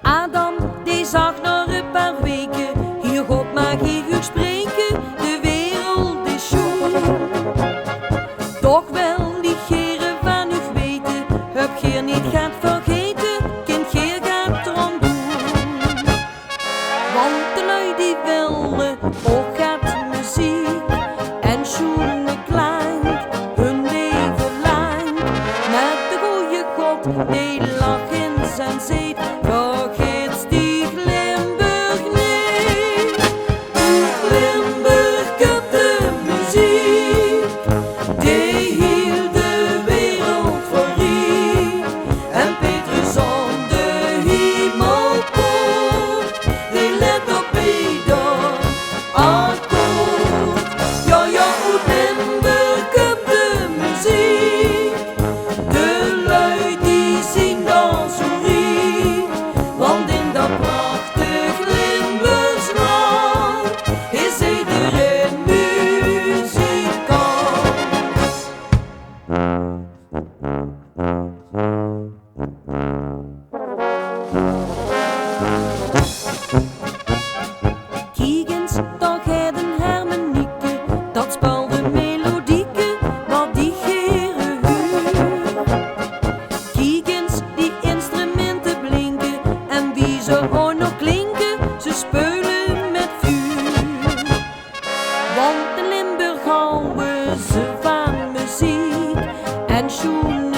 Adam die zag na een paar weken, hier God mag hier spreken, de wereld is schoon. Toch wel liegeren van uw weten, heb geer niet gaat vergeten, kind geer gaat erom doen. Want de lui die willen, ook gaat muziek en schoenen klank, hun leven lang. Met de goeie God, die lacht in zijn zee, vergeet die Limburg niet. Limburg op de muziek, die hield de wereld voor rie. En Petrus aan de hemelpoort, die let op ieder akkoord. Ja, ja, uit Limburg op de muziek, de lui die zien dan zo rie. Want in dat prachtig Limburgs land is iedereen muzikant. Kijk eens, toch het een harmonieke, dat speelde melodieke, wat die geren huur. Kijk eens, die instrumenten blinken, en wie ze ook nog klinken, ze spelen met vuur. Want in Limburg houden ze van muziek, en schoen